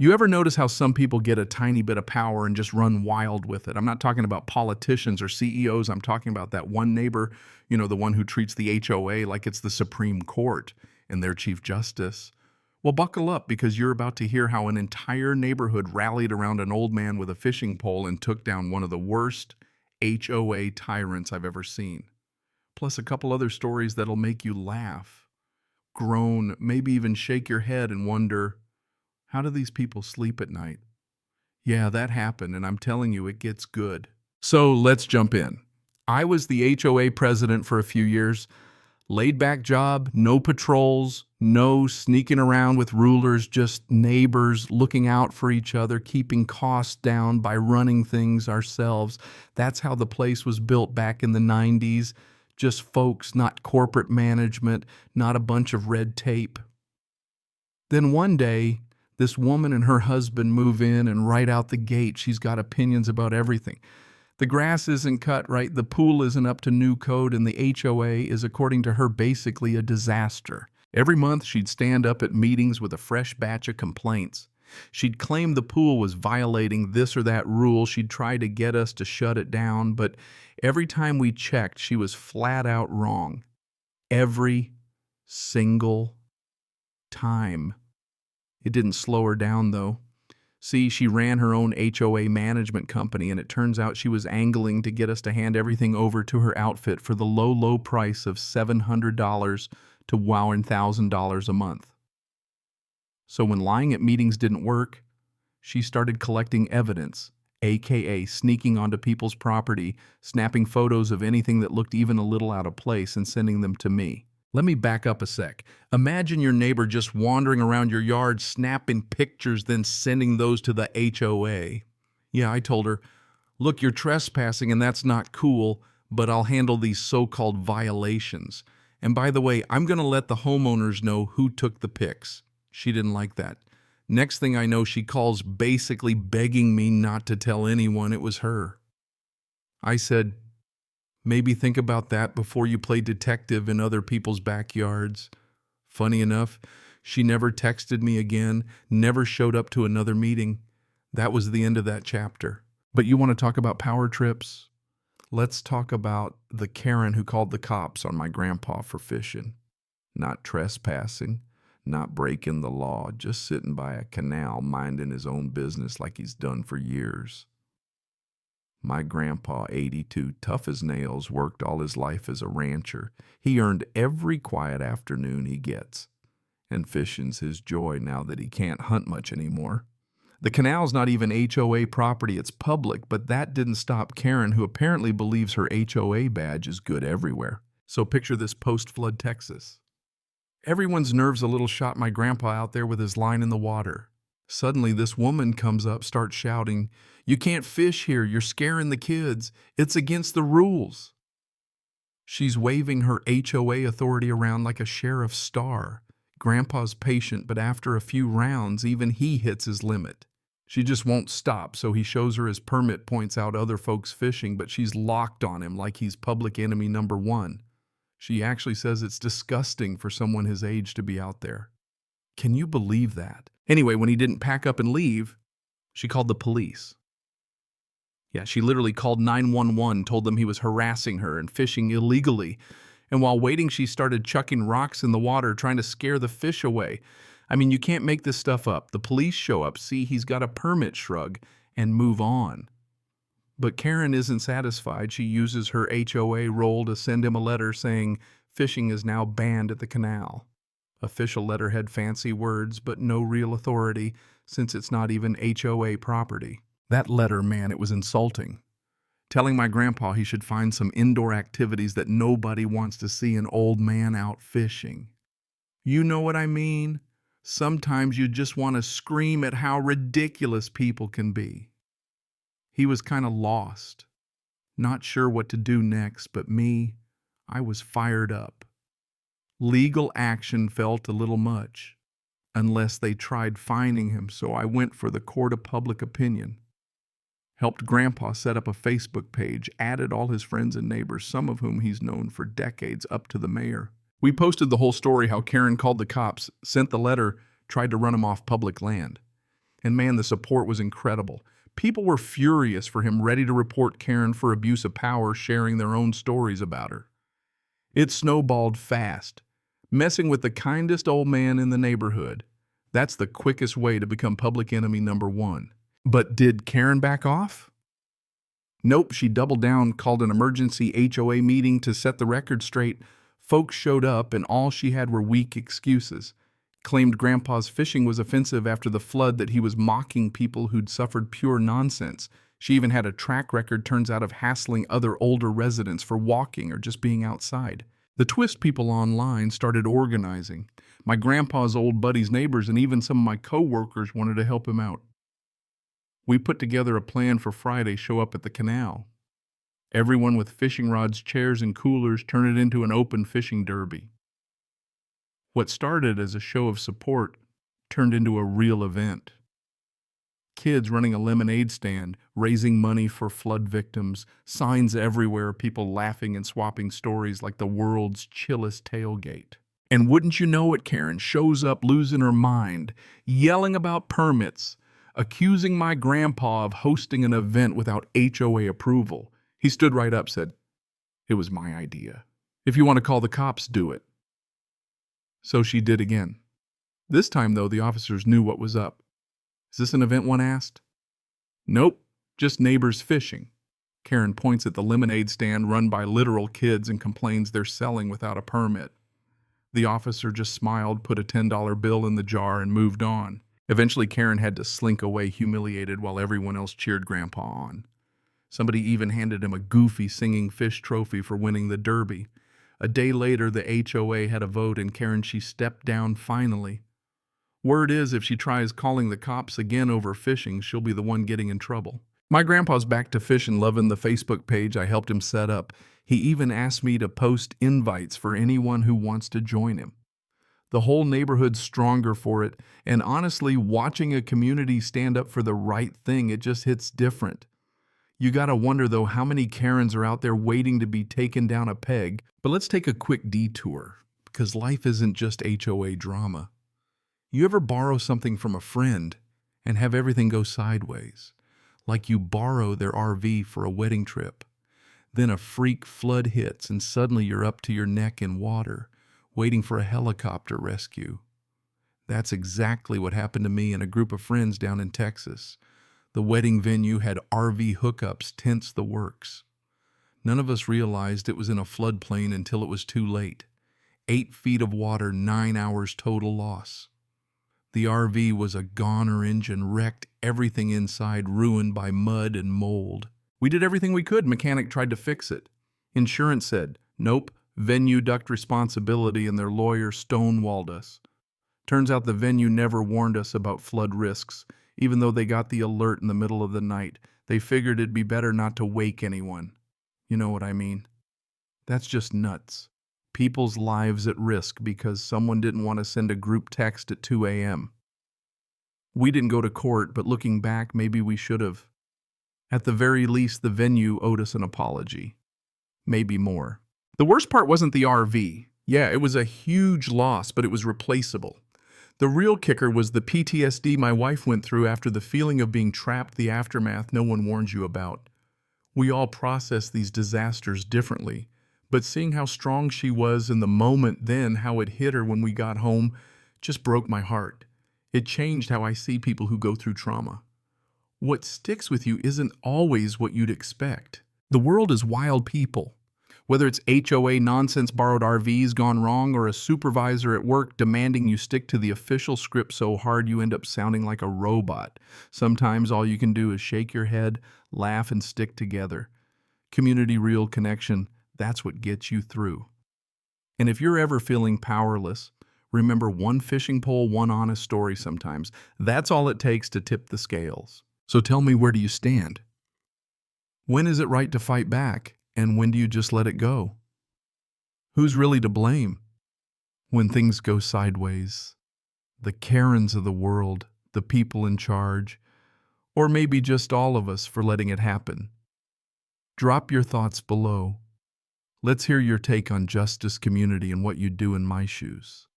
You ever notice how some people get a tiny bit of power and just run wild with it? I'm not talking about politicians or CEOs. I'm talking about that one neighbor, the one who treats the HOA like it's the Supreme Court and their Chief Justice. Well, buckle up because you're about to hear how an entire neighborhood rallied around an old man with a fishing pole and took down one of the worst HOA tyrants I've ever seen. Plus a couple other stories that'll make you laugh, groan, maybe even shake your head and wonder, how do these people sleep at night? Yeah, that happened, and I'm telling you, it gets good. So let's jump in. I was the HOA president for a few years. Laid back job, no patrols, no sneaking around with rulers, just neighbors looking out for each other, keeping costs down by running things ourselves. That's how the place was built back in the 90s. Just folks, not corporate management, not a bunch of red tape. Then one day, this woman and her husband move in, and right out the gate, she's got opinions about everything. The grass isn't cut right, the pool isn't up to new code, and the HOA is, according to her, basically a disaster. Every month, she'd stand up at meetings with a fresh batch of complaints. She'd claim the pool was violating this or that rule. She'd try to get us to shut it down, but every time we checked, she was flat out wrong. Every single time. It didn't slow her down, though. See, she ran her own HOA management company, and it turns out she was angling to get us to hand everything over to her outfit for the low, low price of $700 to $1,000 a month. So when lying at meetings didn't work, she started collecting evidence, aka sneaking onto people's property, snapping photos of anything that looked even a little out of place and sending them to me. Let me back up a sec. Imagine your neighbor just wandering around your yard, snapping pictures, then sending those to the HOA. Yeah, I told her, look, you're trespassing and that's not cool, but I'll handle these so-called violations. And by the way, I'm going to let the homeowners know who took the pics. She didn't like that. Next thing I know, she calls basically begging me not to tell anyone it was her. I said, maybe think about that before you play detective in other people's backyards. Funny enough, she never texted me again, never showed up to another meeting. That was the end of that chapter. But you want to talk about power trips? Let's talk about the Karen who called the cops on my grandpa for fishing. Not trespassing, not breaking the law, just sitting by a canal minding his own business like he's done for years. My grandpa, 82, tough as nails, worked all his life as a rancher. He earned every quiet afternoon he gets. And fishing's his joy now that he can't hunt much anymore. The canal's not even HOA property, it's public, but that didn't stop Karen, who apparently believes her HOA badge is good everywhere. So picture this post-flood Texas. Everyone's nerves a little shot my grandpa out there with his line in the water. Suddenly, this woman comes up, starts shouting, "You can't fish here, you're scaring the kids. It's against the rules." She's waving her HOA authority around like a sheriff's star. Grandpa's patient, but after a few rounds, even he hits his limit. She just won't stop, so he shows her his permit, points out other folks fishing, but she's locked on him like he's public enemy number one. She actually says it's disgusting for someone his age to be out there. Can you believe that? Anyway, when he didn't pack up and leave, she called the police. Yeah, she literally called 911, told them he was harassing her and fishing illegally. And while waiting, she started chucking rocks in the water, trying to scare the fish away. I mean, you can't make this stuff up. The police show up, see he's got a permit, shrug, and move on. But Karen isn't satisfied. She uses her HOA roll to send him a letter saying fishing is now banned at the canal. Official letter had fancy words, but no real authority, since it's not even HOA property. That letter, man, it was insulting. Telling my grandpa he should find some indoor activities that nobody wants to see an old man out fishing. You know what I mean? Sometimes you just want to scream at how ridiculous people can be. He was kind of lost, not sure what to do next, but me, I was fired up. Legal action felt a little much, unless they tried fining him, so I went for the court of public opinion. Helped Grandpa set up a Facebook page, added all his friends and neighbors, some of whom he's known for decades, up to the mayor. We posted the whole story, how Karen called the cops, sent the letter, tried to run him off public land. And man, the support was incredible. People were furious for him, ready to report Karen for abuse of power, sharing their own stories about her. It snowballed fast, messing with the kindest old man in the neighborhood. That's the quickest way to become public enemy number one. But did Karen back off? Nope, she doubled down, called an emergency HOA meeting to set the record straight. Folks showed up, and all she had were weak excuses. Claimed Grandpa's fishing was offensive after the flood, that he was mocking people who'd suffered pure nonsense. She even had a track record, turns out, of hassling other older residents for walking or just being outside. The twist people online started organizing. My grandpa's old buddies' neighbors and even some of my co-workers wanted to help him out. We put together a plan for Friday show up at the canal. Everyone with fishing rods, chairs, and coolers, turn it into an open fishing derby. What started as a show of support turned into a real event. Kids running a lemonade stand, raising money for flood victims, signs everywhere, people laughing and swapping stories like the world's chillest tailgate. And wouldn't you know it, Karen shows up losing her mind, yelling about permits, accusing my grandpa of hosting an event without HOA approval. He stood right up, said, "It was my idea. If you want to call the cops, do it." So she did again. This time, though, the officers knew what was up. "Is this an event?" one asked. "Nope, just neighbors fishing." Karen points at the lemonade stand run by literal kids and complains they're selling without a permit. The officer just smiled, put a $10 bill in the jar, and moved on. Eventually, Karen had to slink away humiliated while everyone else cheered Grandpa on. Somebody even handed him a goofy singing fish trophy for winning the derby. A day later, the HOA had a vote, and Karen, she stepped down finally. Word is, if she tries calling the cops again over fishing, she'll be the one getting in trouble. My grandpa's back to fishing, loving the Facebook page I helped him set up. He even asked me to post invites for anyone who wants to join him. The whole neighborhood's stronger for it, and honestly, watching a community stand up for the right thing, it just hits different. You gotta wonder, though, how many Karens are out there waiting to be taken down a peg. But let's take a quick detour, because life isn't just HOA drama. You ever borrow something from a friend and have everything go sideways? Like you borrow their RV for a wedding trip. Then a freak flood hits and suddenly you're up to your neck in water, waiting for a helicopter rescue. That's exactly what happened to me and a group of friends down in Texas. The wedding venue had RV hookups, tents, the works. None of us realized it was in a floodplain until it was too late. 8 feet of water, 9 hours total loss. The RV was a goner engine, wrecked everything inside, ruined by mud and mold. We did everything we could. Mechanic tried to fix it. Insurance said, nope, venue ducked responsibility, and their lawyer stonewalled us. Turns out the venue never warned us about flood risks. Even though they got the alert in the middle of the night, they figured it'd be better not to wake anyone. You know what I mean? That's just nuts. People's lives at risk because someone didn't want to send a group text at 2 a.m. We didn't go to court, but looking back, maybe we should have. At the very least, the venue owed us an apology. Maybe more. The worst part wasn't the RV. Yeah, it was a huge loss, but it was replaceable. The real kicker was the PTSD my wife went through after the feeling of being trapped, the aftermath no one warns you about. We all process these disasters differently, but seeing how strong she was in the moment then, how it hit her when we got home, just broke my heart. It changed how I see people who go through trauma. What sticks with you isn't always what you'd expect. The world is wild people. Whether it's HOA nonsense, borrowed RVs gone wrong, or a supervisor at work demanding you stick to the official script so hard you end up sounding like a robot. Sometimes all you can do is shake your head, laugh, and stick together. Community, real connection, that's what gets you through. And if you're ever feeling powerless, remember, one fishing pole, one honest story sometimes. That's all it takes to tip the scales. So tell me, where do you stand? When is it right to fight back? And when do you just let it go? Who's really to blame when things go sideways? The Karens of the world, the people in charge, or maybe just all of us for letting it happen? Drop your thoughts below. Let's hear your take on justice, community, and what you'd do in my shoes.